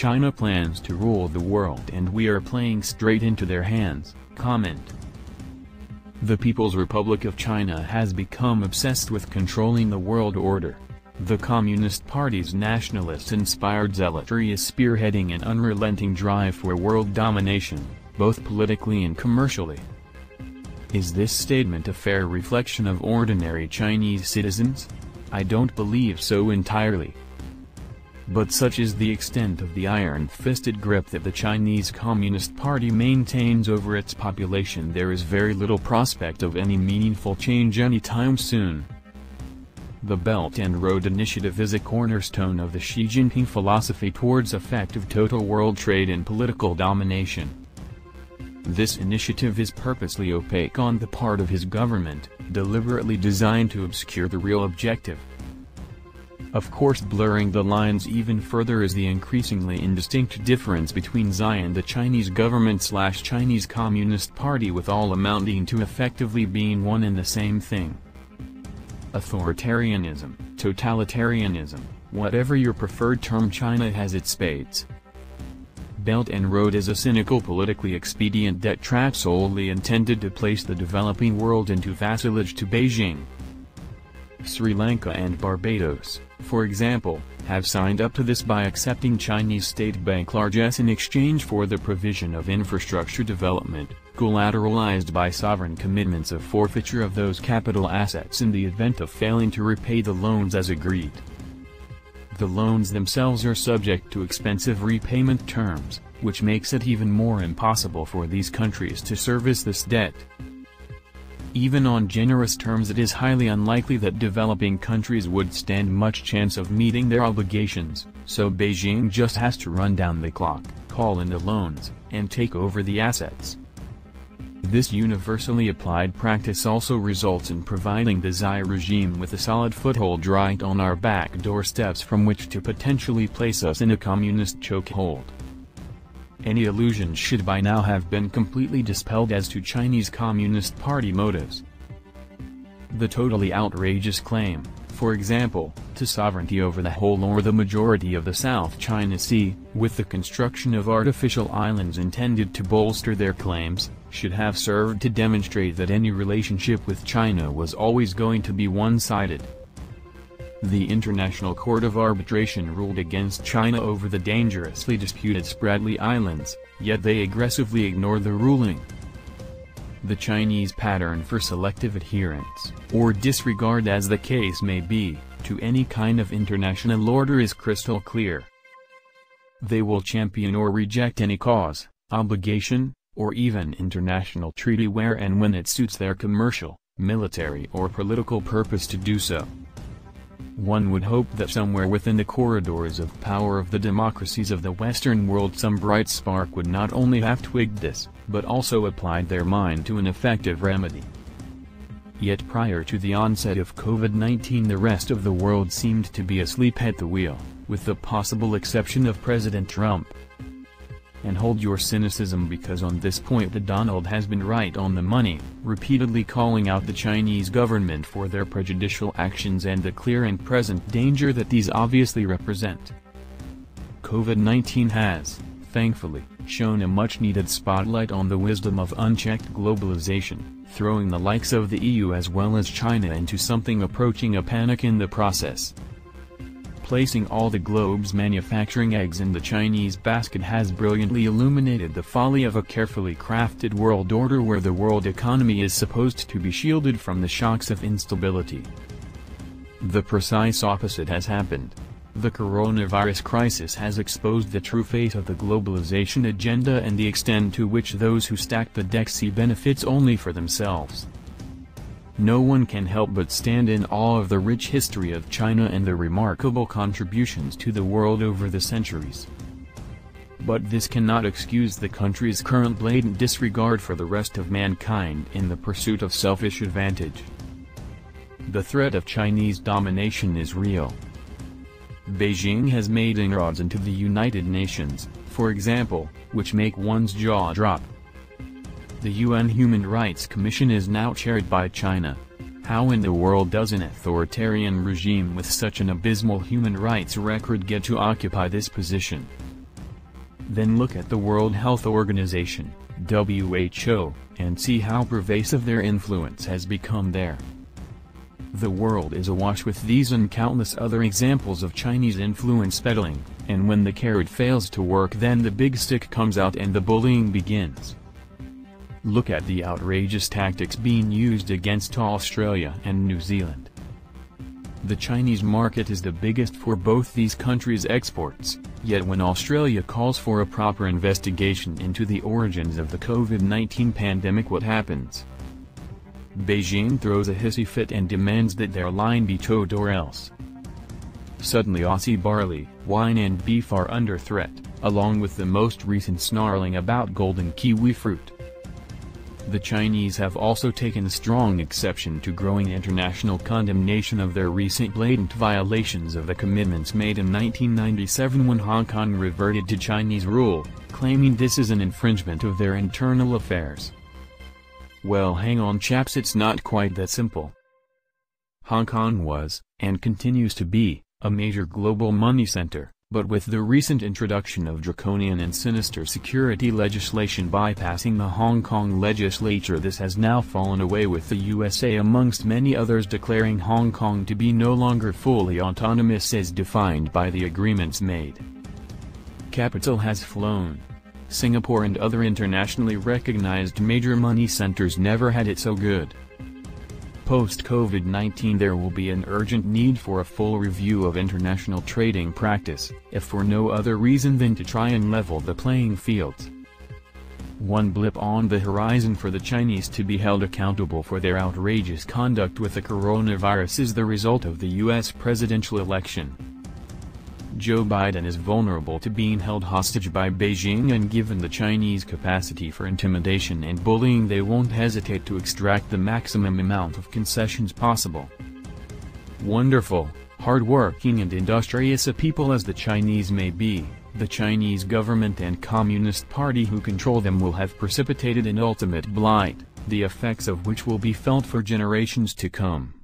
China plans to rule the world and we are playing straight into their hands. Comment. The People's Republic of China has become obsessed with controlling the world order. The Communist Party's nationalist-inspired zealotry is spearheading an unrelenting drive for world domination, both politically and commercially. Is this statement a fair reflection of ordinary Chinese citizens? I don't believe so entirely. But such is the extent of the iron-fisted grip that the Chinese Communist Party maintains over its population, there is very little prospect of any meaningful change anytime soon. The Belt and Road Initiative is a cornerstone of the Xi Jinping philosophy towards effective total world trade and political domination. This initiative is purposely opaque on the part of his government, deliberately designed to obscure the real objective. Of course, blurring the lines even further is the increasingly indistinct difference between Xi and the Chinese government/Chinese Communist Party, with all amounting to effectively being one and the same thing. Authoritarianism, totalitarianism, whatever your preferred term, China has its spades. Belt and Road is a cynical politically expedient debt trap solely intended to place the developing world into vassalage to Beijing. Sri Lanka and Barbados, for example, have signed up to this by accepting Chinese state bank largesse in exchange for the provision of infrastructure development, collateralized by sovereign commitments of forfeiture of those capital assets in the event of failing to repay the loans as agreed. The loans themselves are subject to expensive repayment terms, which makes it even more impossible for these countries to service this debt. Even on generous terms, it is highly unlikely that developing countries would stand much chance of meeting their obligations, so Beijing just has to run down the clock, call in the loans, and take over the assets. This universally applied practice also results in providing the Xi regime with a solid foothold right on our back doorsteps from which to potentially place us in a communist chokehold. Any illusions should by now have been completely dispelled as to Chinese Communist Party motives. The totally outrageous claim, for example, to sovereignty over the whole or the majority of the South China Sea, with the construction of artificial islands intended to bolster their claims, should have served to demonstrate that any relationship with China was always going to be one-sided. The International Court of Arbitration ruled against China over the dangerously disputed Spratly Islands, yet they aggressively ignore the ruling. The Chinese pattern for selective adherence, or disregard as the case may be, to any kind of international order is crystal clear. They will champion or reject any cause, obligation, or even international treaty where and when it suits their commercial, military or political purpose to do so. One would hope that somewhere within the corridors of power of the democracies of the Western world some bright spark would not only have twigged this, but also applied their mind to an effective remedy. Yet prior to the onset of COVID-19 the rest of the world seemed to be asleep at the wheel, with the possible exception of President Trump. And hold your cynicism, because on this point the Donald has been right on the money, repeatedly calling out the Chinese government for their prejudicial actions and the clear and present danger that these obviously represent. COVID-19 has, thankfully, shone a much-needed spotlight on the wisdom of unchecked globalization, throwing the likes of the EU as well as China into something approaching a panic in the process. Placing all the globe's manufacturing eggs in the Chinese basket has brilliantly illuminated the folly of a carefully crafted world order where the world economy is supposed to be shielded from the shocks of instability. The precise opposite has happened. The coronavirus crisis has exposed the true fate of the globalization agenda and the extent to which those who stack the deck see benefits only for themselves. No one can help but stand in awe of the rich history of China and the remarkable contributions to the world over the centuries. But this cannot excuse the country's current blatant disregard for the rest of mankind in the pursuit of selfish advantage. The threat of Chinese domination is real. Beijing has made inroads into the United Nations, for example, which make one's jaw drop. The UN Human Rights Commission is now chaired by China. How in the world does an authoritarian regime with such an abysmal human rights record get to occupy this position? Then look at the World Health Organization, WHO, and see how pervasive their influence has become there. The world is awash with these and countless other examples of Chinese influence peddling, and when the carrot fails to work, then the big stick comes out and the bullying begins. Look at the outrageous tactics being used against Australia and New Zealand. The Chinese market is the biggest for both these countries' exports, yet when Australia calls for a proper investigation into the origins of the COVID-19 pandemic, what happens? Beijing throws a hissy fit and demands that their line be towed or else. Suddenly Aussie barley, wine and beef are under threat, along with the most recent snarling about golden kiwi fruit. The Chinese have also taken strong exception to growing international condemnation of their recent blatant violations of the commitments made in 1997 when Hong Kong reverted to Chinese rule, claiming this is an infringement of their internal affairs. Well, hang on chaps, it's not quite that simple. Hong Kong was, and continues to be, a major global money center, but with the recent introduction of draconian and sinister security legislation bypassing the Hong Kong legislature, this has now fallen away, with the USA amongst many others declaring Hong Kong to be no longer fully autonomous as defined by the agreements made. Capital has flown. Singapore and other internationally recognized major money centers never had it so good. Post-COVID-19 there will be an urgent need for a full review of international trading practice, if for no other reason than to try and level the playing fields. One blip on the horizon for the Chinese to be held accountable for their outrageous conduct with the coronavirus is the result of the US presidential election. Joe Biden is vulnerable to being held hostage by Beijing, and given the Chinese capacity for intimidation and bullying, they won't hesitate to extract the maximum amount of concessions possible. Wonderful, hard-working and industrious a people as the Chinese may be, the Chinese government and Communist Party who control them will have precipitated an ultimate blight, the effects of which will be felt for generations to come.